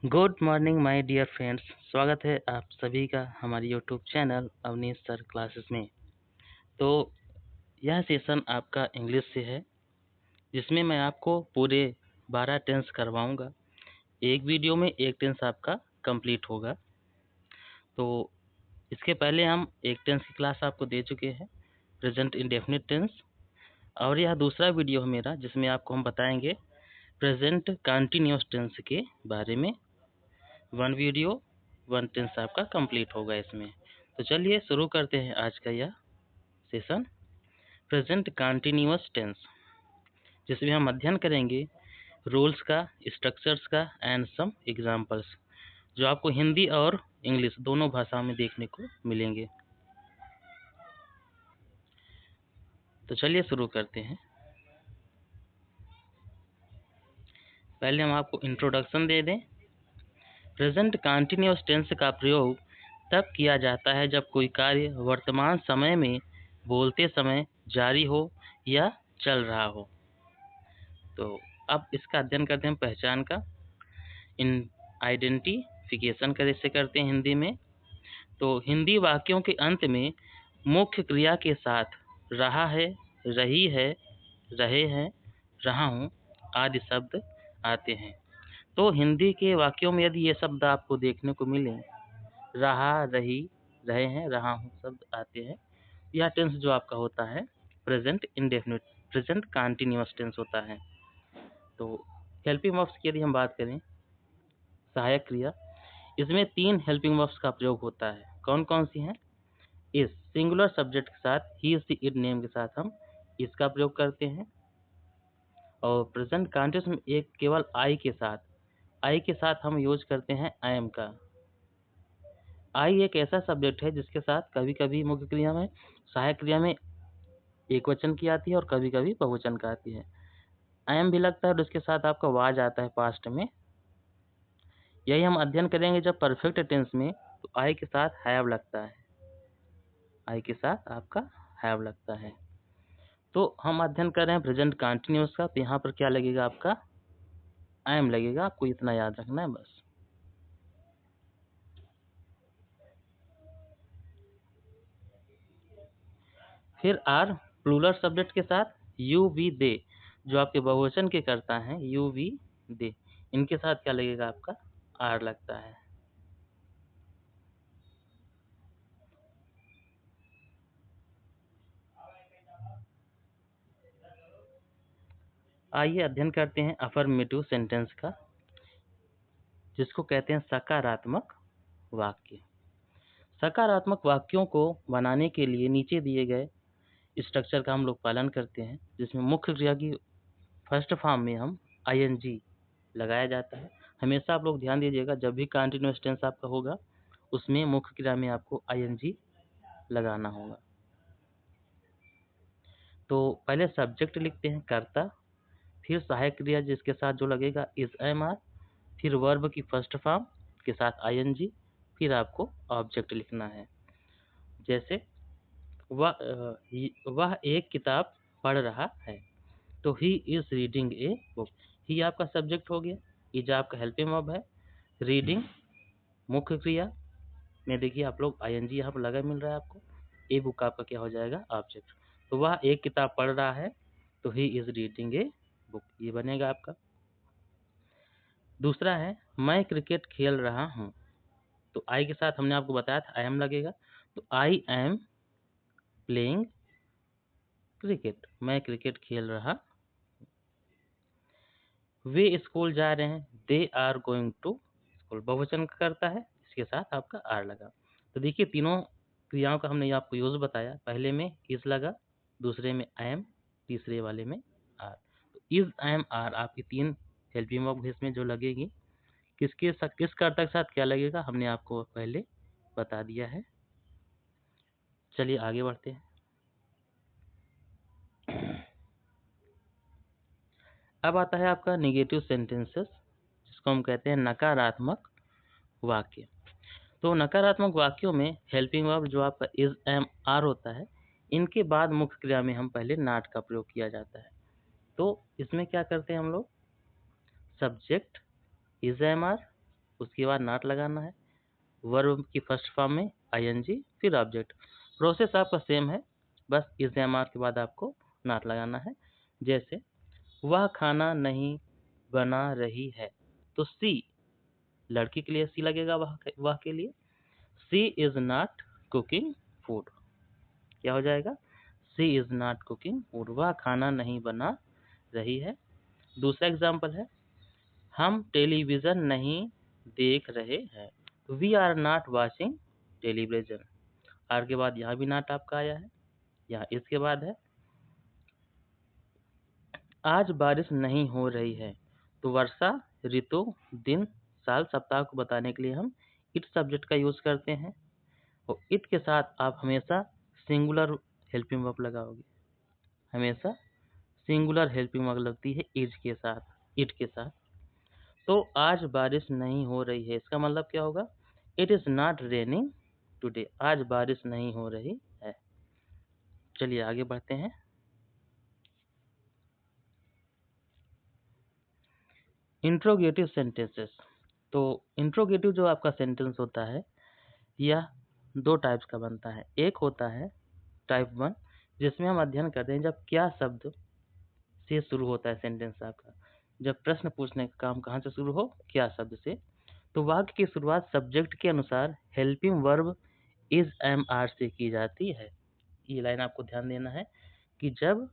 Good morning my dear friends. स्वागत है आप सभी का हमारे YouTube channel Avneesh sir classes में। तो यह सेशन आपका इंग्लिश से है, जिसमें मैं आपको पूरे 12 टेंस करवाऊंगा। एक वीडियो में एक टेंस आपका कंप्लीट होगा। तो इसके पहले हम एक टेंस की क्लास आपको दे चुके हैं, प्रेजेंट इंडेफिनिट टेंस, और यह दूसरा वीडियो है मेरा, जिसमें आपको हम बताएंगे प्रेजेंट कंटिन्यूअस टेंस के बारे में। वन वीडियो 1 टेंस आपका कंप्लीट होगा इसमें। तो चलिए शुरू करते हैं आज का यह सेशन, प्रेजेंट कंटिन्यूअस टेंस, जिसमें हम अध्ययन करेंगे रूल्स का, स्ट्रक्चर्स का एंड सम एग्जांपल्स, जो आपको हिंदी और इंग्लिश दोनों भाषाओं में देखने को मिलेंगे। तो चलिए शुरू करते हैं। पहले हम आपको इंट्रोडक्शन दे दें। प्रेजेंट कंटिन्यूअस टेंस का प्रयोग तब किया जाता है जब कोई कार्य वर्तमान समय में बोलते समय जारी हो या चल रहा हो। तो अब इसका अध्ययन करते हैं पहचान का। इन आइडेंटिफिकेशन कैसे करते हैं हिंदी में। तो हिंदी वाक्यों के अंत में मुख्य क्रिया के साथ रहा है, रही है, रहे हैं, रहा हूँ आदि शब्द आते हैं। तो हिंदी के वाक्यों में यदि ये शब्द आपको देखने को मिले, रहा, रही, रहे हैं, रहा हूँ शब्द आते हैं, यह टेंस जो आपका होता है present indefinite, present continuous tense होता है। तो हेल्पिंग वर्ब्स की यदि हम बात करें, सहायक क्रिया, इसमें 3 हेल्पिंग वर्ब्स का प्रयोग होता है। कौन कौन सी हैं? इस सिंगुलर सब्जेक्ट के साथ, ही, सी, इट नेम के साथ हम इसका प्रयोग करते हैं। और प्रेजेंट कंटिन्यूअस में एक केवल आई के साथ हम यूज करते हैं आई एम का। आई एक ऐसा सब्जेक्ट है जिसके साथ कभी कभी मुख्य क्रिया में, सहायक क्रिया में एक वचन की आती है और कभी कभी बहुवचन का आती है। आई एम भी लगता है और उसके साथ आपका वाज आता है पास्ट में। यही हम अध्ययन करेंगे जब परफेक्ट टेंस में, तो आई के साथ हैव लगता है, आई के साथ आपका हैव लगता है। तो हम अध्ययन कर रहे हैं प्रेजेंट कंटिन्यूअस का, तो यहाँ पर क्या लगेगा आपका? आई एम लगेगा। आपको इतना याद रखना है बस। फिर आर प्लूरल सब्जेक्ट के साथ यू वी दे, जो आपके बहुवचन के करता है, यू वी दे, इनके साथ क्या लगेगा आपका? आर लगता है। आइए अध्ययन करते हैं अफर्मेटिव सेंटेंस का, जिसको कहते हैं सकारात्मक वाक्य। सकारात्मक वाक्यों को बनाने के लिए नीचे दिए गए स्ट्रक्चर का हम लोग पालन करते हैं, जिसमें मुख्य क्रिया की फर्स्ट फॉर्म में हम आईएनजी लगाया जाता है। हमेशा आप लोग ध्यान दीजिएगा, जब भी कंटिन्यूअस टेंस आपका होगा, उसमें मुख्य क्रिया में आपको आईएनजी लगाना होगा। तो पहले सब्जेक्ट लिखते हैं कर्ता, फिर सहायक क्रिया जिसके साथ जो लगेगा इज एम आर, फिर वर्ब की फर्स्ट फॉर्म के साथ आईएनजी, फिर आपको ऑब्जेक्ट लिखना है। जैसे वह एक किताब पढ़ रहा है, तो he is reading a book. He आपका सब्जेक्ट हो गया, इज आपका हेल्पिंग वर्ब है, रीडिंग मुख्य क्रिया में देखिए आप लोग आईएनजी यहाँ पर लगा मिल रहा है आपको, ए बुक आपका क्या हो जाएगा? ऑब्जेक्ट। तो वह एक किताब पढ़ रहा है, तो he is reading a book, ये बनेगा आपका। दूसरा है मैं क्रिकेट खेल रहा हूँ, तो आई के साथ हमने आपको बताया था आई एम लगेगा, तो आई एम प्लेइंग क्रिकेट, मैं क्रिकेट खेल रहा। वे स्कूल जा रहे हैं, they are going to school, बहुवचन का करता है, इसके साथ आपका आर लगा। तो देखिए तीनों क्रियाओं का हमने आपको यूज बताया। पहले में इज लगा, दूसरे में आई एम, तीसरे वाले में आर। तो इज आई एम आर आपकी 3 हेल्पिंग वर्ब इसमें जो लगेगी, किस कर्ता के साथ क्या लगेगा हमने आपको पहले बता दिया है। चलिए आगे बढ़ते हैं। अब आता है आपका नेगेटिव सेंटेंसेस, जिसको हम कहते हैं नकारात्मक वाक्य। तो नकारात्मक वाक्यों में हेल्पिंग वर्ब जो आपका इज एम आर होता है, इनके बाद मुख्य क्रिया में हम पहले नॉट का प्रयोग किया जाता है। तो इसमें क्या करते हैं हम लोग? सब्जेक्ट इज एम आर, उसके बाद नॉट लगाना है, वर्ब की फर्स्ट फॉर्म में आईएनजी, फिर ऑब्जेक्ट। प्रोसेस आपका सेम है, बस इज एम आर के बाद आपको नॉट लगाना है। जैसे वह खाना नहीं बना रही है, तो सी, लड़की के लिए सी लगेगा, वह के लिए सी इज नॉट कुकिंग फूड। क्या हो जाएगा? सी इज नॉट कुकिंग फूड, वह खाना नहीं बना रही है। दूसरा एग्जाम्पल है, हम टेलीविजन नहीं देख रहे हैं, तो we are not watching television. Are के बाद यहाँ भी नॉट आपका आया है। यहाँ इसके बाद है, आज बारिश नहीं हो रही है, तो वर्षा ऋतु दिन साल सप्ताह को बताने के लिए हम इट सब्जेक्ट का यूज करते हैं, और इट के साथ आप हमेशा सिंगुलर हेल्पिंग वर्ब लगाओगे। हमेशा सिंगुलर हेल्पिंग वर्ब लगती है इज के साथ, इट के साथ। तो आज बारिश नहीं हो रही है, इसका मतलब क्या होगा? It is not raining today, आज बारिश नहीं हो रही है। चलिए आगे बढ़ते हैं। Interrogative sentences. तो इंट्रोगेटिव जो आपका सेंटेंस होता है, यह दो टाइप्स का बनता है। एक होता है टाइप 1, जिसमें हम अध्ययन करते हैं जब क्या शब्द से शुरू होता है सेंटेंस आपका। जब प्रश्न पूछने का काम कहाँ से शुरू हो? क्या शब्द से। तो वाक्य की शुरुआत सब्जेक्ट के अनुसार helping verb is am are से की जाती है। ये लाइन आपको ध्यान देना है कि जब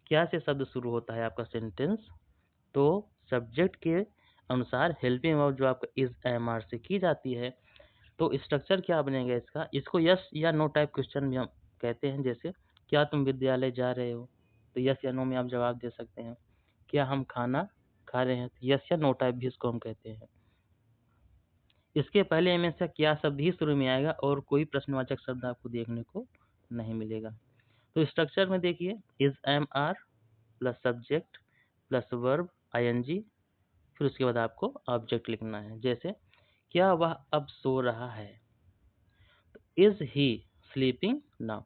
क्या से शब्द शुरू होता है आपका सेंटेंस, तो सब्जेक्ट के अनुसार हेल्पिंग वर्ब जो आपका इज एम आर से की जाती है। तो स्ट्रक्चर क्या बनेगा इसका? इसको यस या नो टाइप क्वेश्चन भी हम कहते हैं। जैसे क्या तुम विद्यालय जा रहे हो, तो यस या नो में आप जवाब दे सकते हैं। क्या हम खाना खा रहे हैं, तो यस या नो टाइप भी इसको हम कहते हैं। इसके पहले हमेशा क्या शब्द ही शुरू में आएगा और कोई प्रश्नवाचक शब्द आपको देखने को नहीं मिलेगा। तो स्ट्रक्चर में देखिए, is am are plus subject plus verb ING, फिर उसके बाद आपको ऑब्जेक्ट लिखना है। जैसे क्या वह अब सो रहा है, is he sleeping now.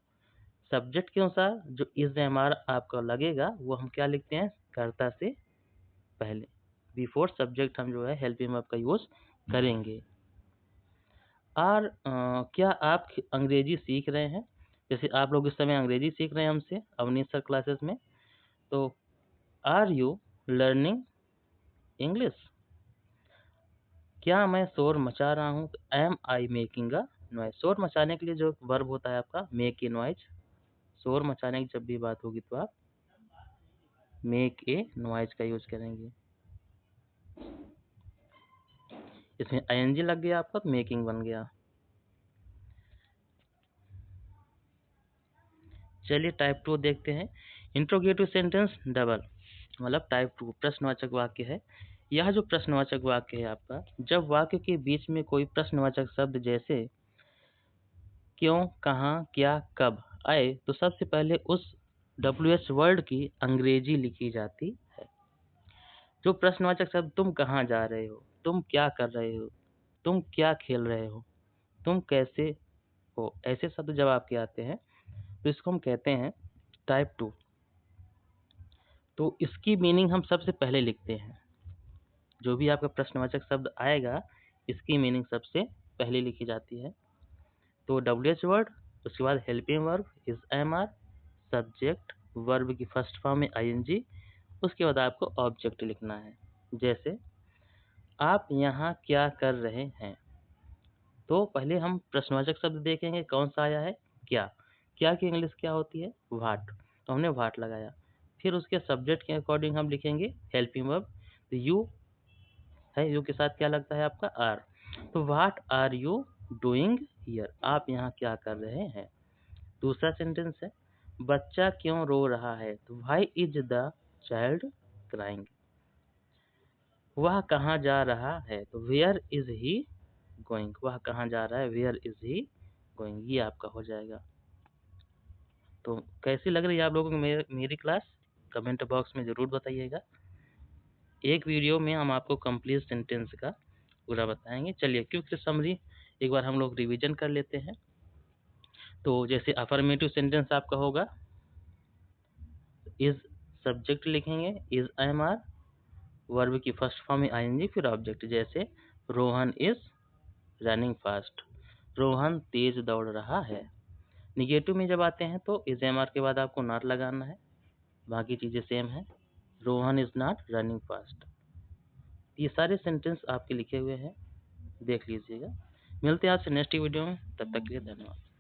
Subject के अनुसार जो इज एम आर आपका लगेगा वो हम क्या लिखते हैं? कर्ता से पहले, बिफोर सब्जेक्ट हम जो है हेल्पिंग वर्ब का यूज करेंगे। और क्या आप अंग्रेजी सीख रहे हैं? जैसे आप लोग इस समय अंग्रेजी सीख रहे हैं हमसे अवनीश सर क्लासेस में, तो आर यू लर्निंग इंग्लिश? क्या मैं शोर मचा रहा हूँ? Am I making a noise. शोर मचाने के लिए जो वर्ब होता है आपका मेक ए नॉइज। शोर मचाने की जब भी बात होगी तो आप मेक ए नॉइज का यूज करेंगे। इसमें आईएनजी लग गया आपका, तो मेकिंग बन गया। चलिए टाइप 2 देखते हैं। इंट्रोगेटिव सेंटेंस डबल, मतलब टाइप 2 प्रश्नवाचक वाक्य है। यह जो प्रश्नवाचक वाक्य है आपका, जब वाक्य के बीच में कोई प्रश्नवाचक शब्द जैसे क्यों, कहाँ, क्या, कब आए, तो सबसे पहले उस WH वर्ड की अंग्रेजी लिखी जाती है। जो प्रश्नवाचक शब्द तुम कहाँ जा रहे हो, तुम क्या कर रहे हो, तुम क्या खेल रहे हो, तुम कैसे हो, ऐसे शब्द जब आपके आते हैं तो इसको हम कहते हैं टाइप 2। तो इसकी मीनिंग हम सबसे पहले लिखते हैं। जो भी आपका प्रश्नवाचक शब्द आएगा इसकी मीनिंग सबसे पहले लिखी जाती है। तो WH वर्ड, उसके बाद helping verb is am are, subject, verb की फर्स्ट फॉर्म में आईएनजी, उसके बाद आपको ऑब्जेक्ट लिखना है। जैसे आप यहाँ क्या कर रहे हैं, तो पहले हम प्रश्नवाचक शब्द देखेंगे कौन सा आया है, क्या। क्या की इंग्लिश क्या होती है? व्हाट, तो हमने व्हाट लगाया। फिर उसके सब्जेक्ट के अकॉर्डिंग हम लिखेंगे हेल्पिंग वर्ब, तो यू है, यू के साथ क्या लगता है आपका? आर। तो what are you doing here, आप यहाँ क्या कर रहे हैं। दूसरा सेंटेंस है, बच्चा क्यों रो रहा है, तो why is the child crying. वह कहाँ जा रहा है, तो वेयर इज ही गोइंग, वह कहाँ जा रहा है, वेयर इज ही गोइंग, ये आपका हो जाएगा। तो कैसी लग रही है आप लोगों को मेरी क्लास? कमेंट बॉक्स में ज़रूर बताइएगा। एक वीडियो में हम आपको कंप्लीट सेंटेंस का पूरा बताएंगे। चलिए क्विक समरी एक बार हम लोग रिवीजन कर लेते हैं। तो जैसे अफर्मेटिव सेंटेंस आपका होगा, इज सब्जेक्ट लिखेंगे, इज एम आर, वर्ब की फर्स्ट फॉर्म में आईएनजी फिर ऑब्जेक्ट, जैसे Rohan is running fast, Rohan तेज दौड़ रहा है। निगेटिव में जब आते हैं तो इज एम आर के बाद आपको नॉट लगाना है, बाकी चीज़ें सेम है। Rohan is not running fast. ये सारे सेंटेंस आपके लिखे हुए हैं, देख लीजिएगा। मिलते हैं आपसे नेक्स्ट वीडियो में, तब तक के लिए धन्यवाद।